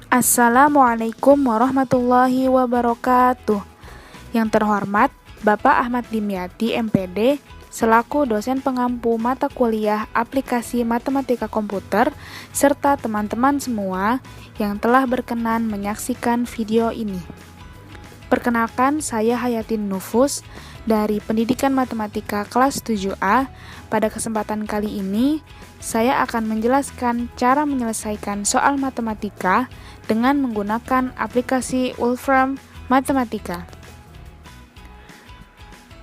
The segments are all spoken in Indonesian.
Assalamualaikum warahmatullahi wabarakatuh. Yang terhormat Bapak Ahmad Dimyati MPD selaku dosen pengampu mata kuliah aplikasi matematika komputer serta teman-teman semua yang telah berkenan menyaksikan video ini. Perkenalkan, saya Hayatin Nufus dari Pendidikan Matematika kelas 7A. Pada kesempatan kali ini, saya akan menjelaskan cara menyelesaikan soal matematika dengan menggunakan aplikasi Wolfram Matematika.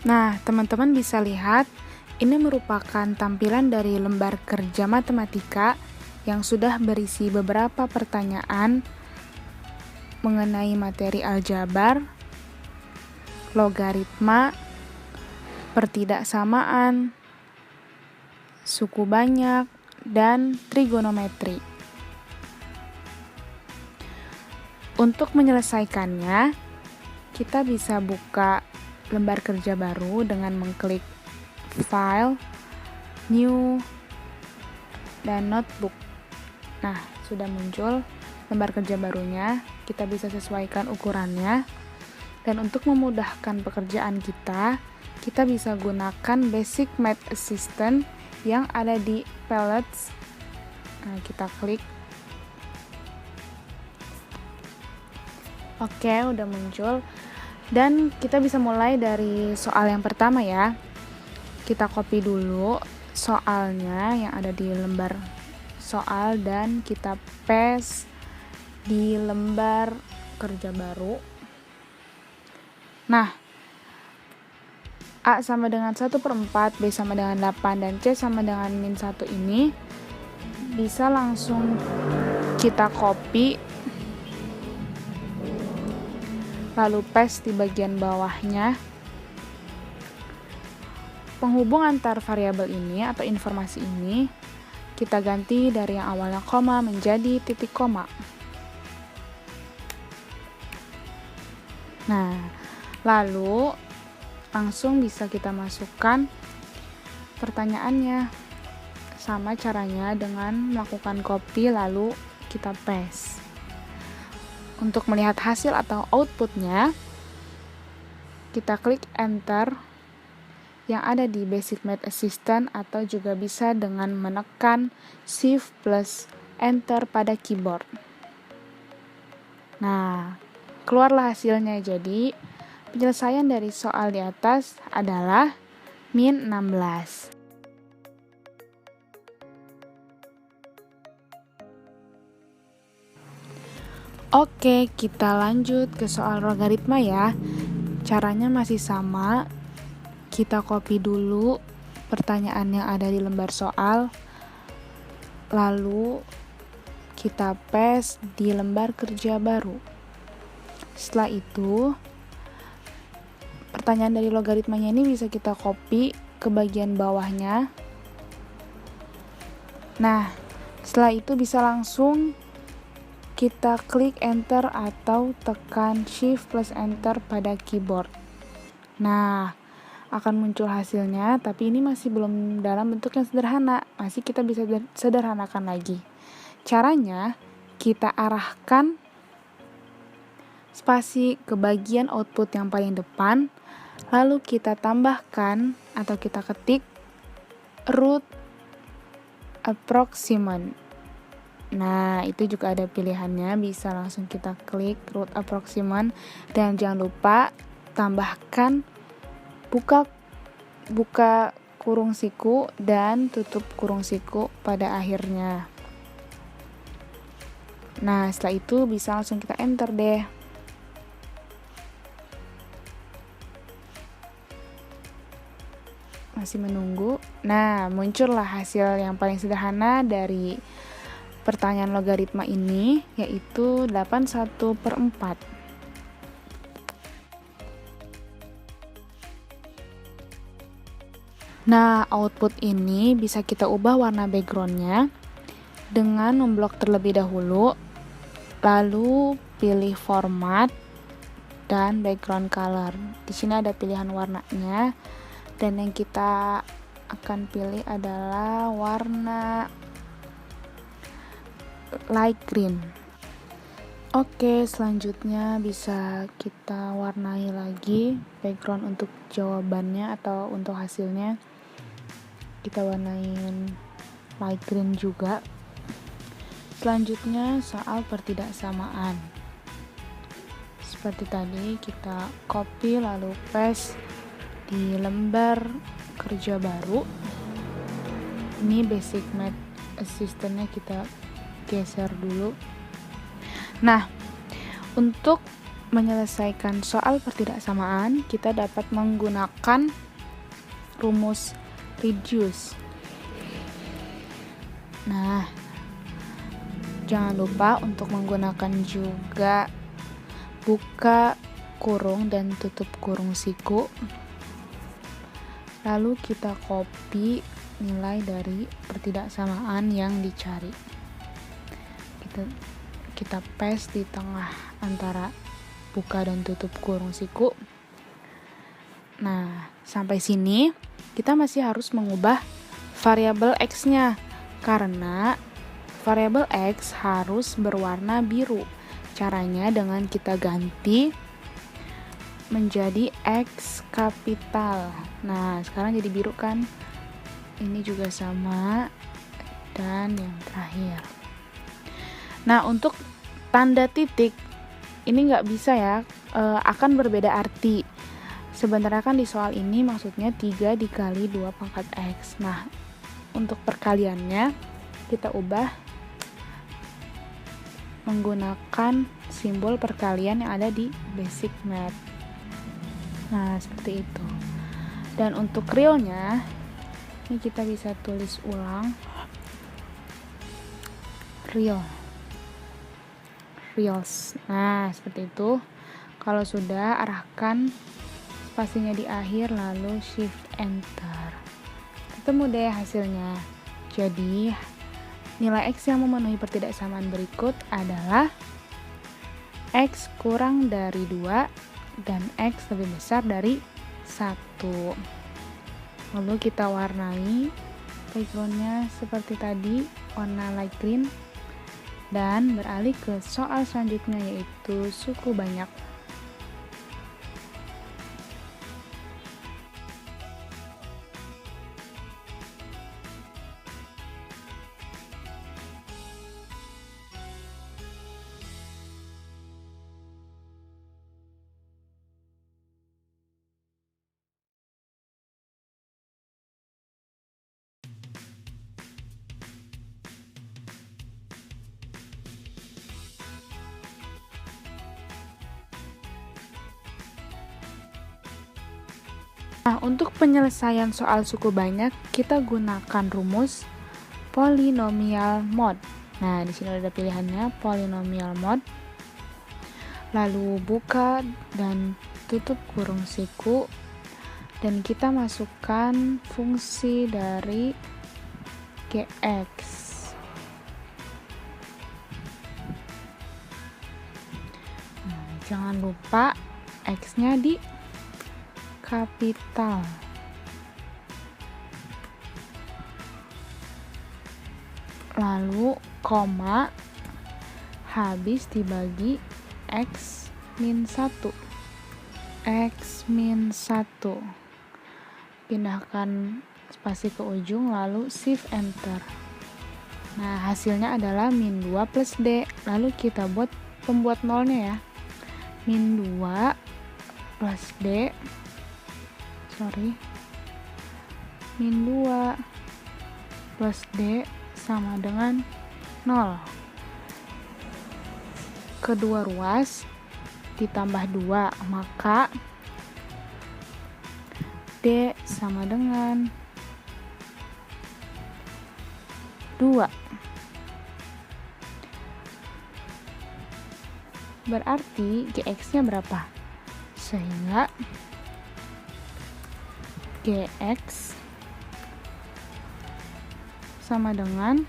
Nah, teman-teman bisa lihat, ini merupakan tampilan dari lembar kerja matematika yang sudah berisi beberapa pertanyaan mengenai materi aljabar, logaritma, pertidaksamaan, suku banyak, dan trigonometri. Untuk menyelesaikannya, kita bisa buka lembar kerja baru dengan mengklik File, New, dan Notebook. Nah, sudah muncul lembar kerja barunya. Kita bisa sesuaikan ukurannya. Dan untuk memudahkan pekerjaan kita bisa gunakan Basic Math Assistant yang ada di Palettes. Nah, kita klik. Oke, udah muncul. Dan kita bisa mulai dari soal yang pertama ya. Kita copy dulu soalnya yang ada di lembar soal dan kita paste di lembar kerja baru. Nah, A sama dengan 1/4, B sama dengan 8, dan C sama dengan -1 ini bisa langsung kita copy lalu paste di bagian bawahnya. Penghubung antar variabel ini atau informasi ini kita ganti dari yang awalnya koma menjadi titik koma. Nah, lalu langsung bisa kita masukkan pertanyaannya. Sama caranya dengan melakukan copy lalu kita paste. Untuk melihat hasil atau outputnya, kita klik enter yang ada di Basic Math Assistant atau juga bisa dengan menekan Shift plus enter pada keyboard. Nah, keluarlah hasilnya. Jadi, penyelesaian dari soal di atas adalah -16. Oke, kita lanjut ke soal logaritma ya. Caranya masih sama. Kita copy dulu pertanyaan yang ada di lembar soal. Lalu kita paste di lembar kerja baru. Setelah itu, pertanyaan dari logaritmanya ini bisa kita copy ke bagian bawahnya. Nah, setelah itu bisa langsung kita klik enter atau tekan shift plus enter pada keyboard. Nah, akan muncul hasilnya, tapi ini masih belum dalam bentuk yang sederhana. Masih kita bisa sederhanakan lagi. Caranya, kita arahkan spasi ke bagian output yang paling depan, lalu kita tambahkan atau kita ketik root approximant. Nah, itu juga ada pilihannya, bisa langsung kita klik root approximant dan jangan lupa tambahkan buka kurung siku dan tutup kurung siku pada akhirnya. Nah, setelah itu bisa langsung kita enter deh. Masih menunggu. Nah, muncullah hasil yang paling sederhana dari pertanyaan logaritma ini, yaitu 81/4. Nah, output ini bisa kita ubah warna backgroundnya dengan memblok terlebih dahulu, lalu pilih format dan background color. Di sini ada pilihan warnanya. Dan yang kita akan pilih adalah warna light green. Oke, selanjutnya bisa kita warnai lagi background untuk jawabannya atau untuk hasilnya. Kita warnain light green juga. Selanjutnya soal pertidaksamaan. Seperti tadi kita copy lalu paste di lembar kerja baru. Ini basic math assistant-nya kita geser dulu. Nah, untuk menyelesaikan soal pertidaksamaan, kita dapat menggunakan rumus reduce. Nah, jangan lupa untuk menggunakan juga buka kurung dan tutup kurung siku. Lalu kita copy nilai dari pertidaksamaan yang dicari. Kita paste di tengah antara buka dan tutup kurung siku. Nah, sampai sini kita masih harus mengubah variabel X-nya karena variabel X harus berwarna biru. Caranya dengan kita ganti menjadi X kapital. Nah, sekarang jadi biru kan? Ini juga sama. Dan yang terakhir. Nah, untuk tanda titik ini nggak bisa ya, akan berbeda arti. Sebenarnya kan di soal ini maksudnya 3 dikali 2 pangkat X. Nah, untuk perkaliannya kita ubah menggunakan simbol perkalian yang ada di basic math. Nah, seperti itu. Dan untuk realnya ini kita bisa tulis ulang reals. Nah, seperti itu. Kalau sudah, arahkan spasinya di akhir lalu shift enter. Ketemu deh hasilnya. Jadi, nilai X yang memenuhi pertidaksamaan berikut adalah X kurang dari 2 dan X lebih besar dari 1. Lalu kita warnai backgroundnya seperti tadi, warna light green. Dan beralih ke soal selanjutnya yaitu suku banyak. Nah, untuk penyelesaian soal suku banyak, kita gunakan rumus polynomial mode. Nah, di sini ada pilihannya polynomial mode. Lalu buka dan tutup kurung siku. Dan kita masukkan fungsi dari Gx. Nah, jangan lupa X-nya di kapital. Lalu koma habis dibagi X min 1. X min 1. Pindahkan spasi ke ujung lalu shift enter. Nah, hasilnya adalah min 2 plus D. Lalu kita buat pembuat nolnya ya. Min 2 plus D. Min 2 plus D sama dengan 0. Kedua ruas ditambah 2, maka D sama dengan 2. Berarti Gx-nya berapa? Sehingga Gx sama dengan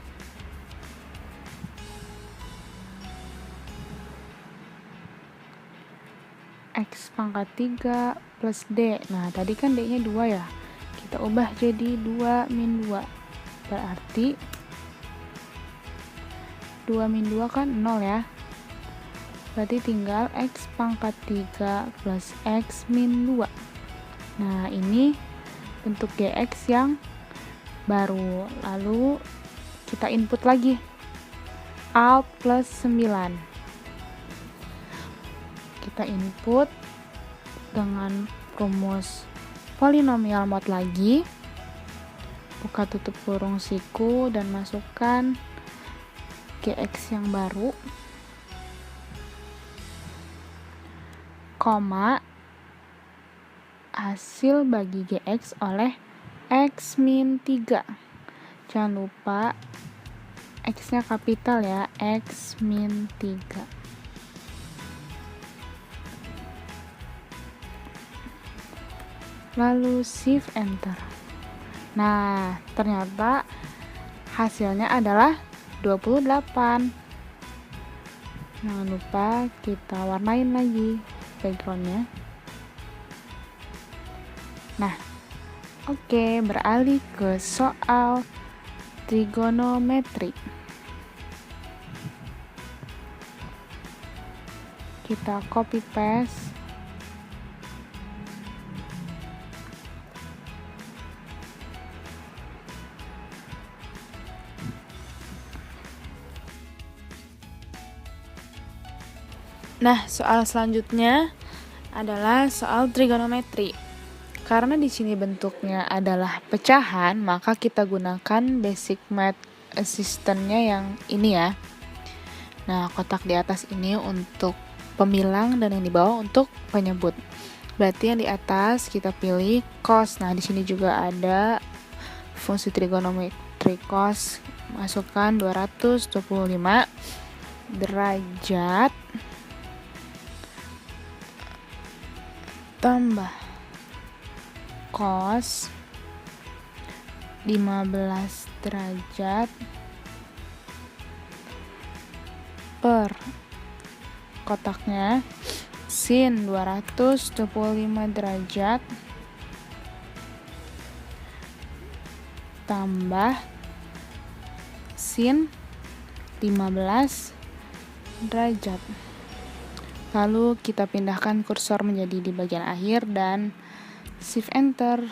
X pangkat 3 plus D. Nah, tadi kan D-nya 2 ya. Kita ubah jadi 2 min 2. Berarti 2 min 2 kan 0 ya. Berarti tinggal X pangkat 3 plus X min 2. Nah, ini bentuk GX yang baru. Lalu kita input lagi. Alt plus 9. Kita input dengan rumus polinomial mode lagi. Buka tutup kurung siku dan masukkan GX yang baru. Koma hasil bagi GX oleh X min 3. Jangan lupa X nya kapital ya, X min 3. Lalu shift enter. Nah, ternyata hasilnya adalah 28. Jangan lupa kita warnain lagi backgroundnya. Nah, oke, beralih ke soal trigonometri. Kita copy paste. Nah, soal selanjutnya adalah soal trigonometri. Karena di sini bentuknya adalah pecahan, maka kita gunakan basic math assistant-nya yang ini ya. Nah, kotak di atas ini untuk pemilang dan yang di bawah untuk penyebut. Berarti yang di atas kita pilih cos. Nah, di sini juga ada fungsi trigonometri cos. Masukkan 225 derajat tambah cos 15 derajat per kotaknya sin 225 derajat tambah sin 15 derajat. Lalu kita pindahkan kursor menjadi di bagian akhir dan shift enter.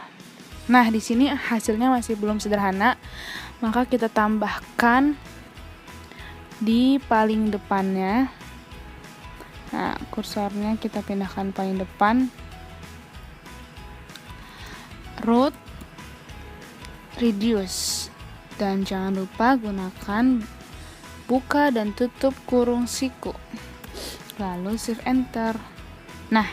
Nah, di sini hasilnya masih belum sederhana, maka kita tambahkan di paling depannya. Nah, kursornya kita pindahkan paling depan. Root reduce. Dan jangan lupa gunakan buka dan tutup kurung siku. Lalu shift enter. Nah,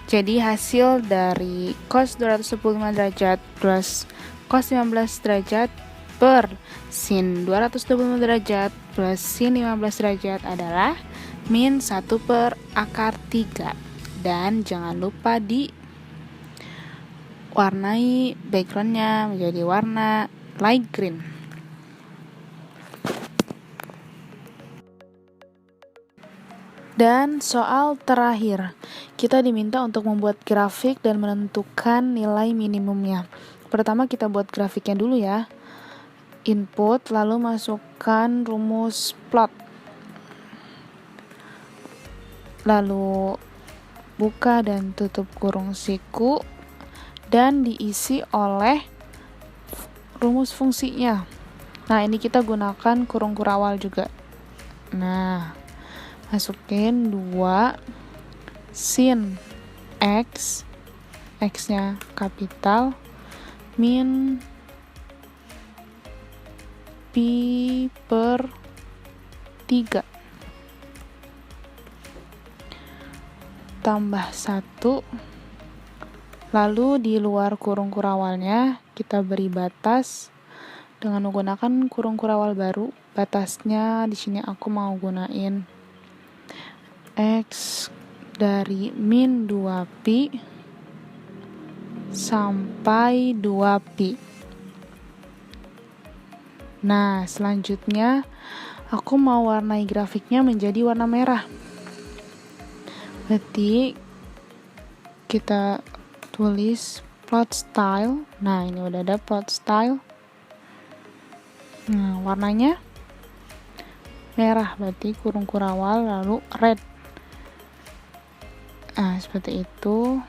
jadi hasil dari cos 225 derajat plus cos 15 derajat per sin 225 derajat plus sin 15 derajat adalah min 1 per akar 3. Dan jangan lupa warnai backgroundnya menjadi warna light green. Dan soal terakhir, kita diminta untuk membuat grafik dan menentukan nilai minimumnya. Pertama kita buat grafiknya dulu ya. Input, lalu masukkan rumus plot. Lalu buka dan tutup kurung siku dan diisi oleh rumus fungsinya. Nah, ini kita gunakan kurung kurawal juga. Nah, masukin 2 sin X, X-nya kapital, min pi per 3 tambah 1. Lalu di luar kurung kurawalnya kita beri batas dengan menggunakan kurung kurawal baru. Batasnya di sini aku mau gunain X dari min 2pi sampai 2pi. Nah, selanjutnya aku mau warnai grafiknya menjadi warna merah. Berarti kita tulis plot style. Nah, ini udah ada plot style. Nah, warnanya merah, berarti kurung kurawal lalu red. Nah, seperti itu.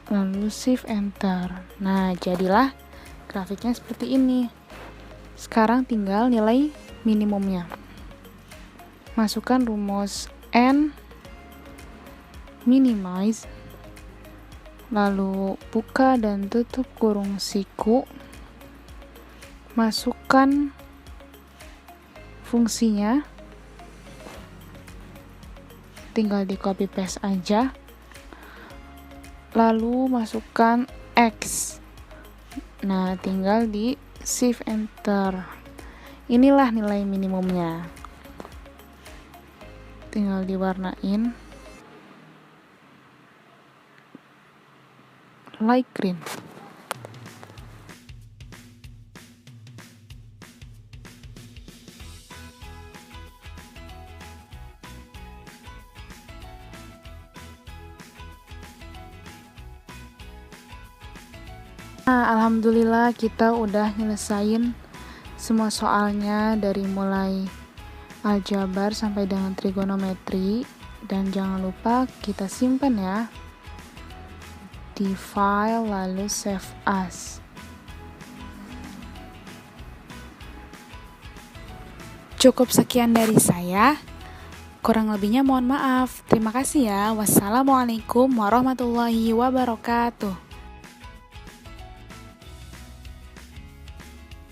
Lalu shift enter. Nah, jadilah grafiknya seperti ini. Sekarang tinggal nilai minimumnya. Masukkan rumus N, minimize, lalu buka dan tutup kurung siku. Masukkan fungsinya, tinggal di copy paste aja. Lalu masukkan X. Nah, tinggal di shift enter. Inilah nilai minimumnya. Tinggal diwarnain light green. Nah, alhamdulillah kita udah nyelesain semua soalnya dari mulai aljabar sampai dengan trigonometri. Dan jangan lupa kita simpan ya di file lalu save as. Cukup sekian dari saya. Kurang lebihnya mohon maaf. Terima kasih ya. Wassalamualaikum warahmatullahi wabarakatuh.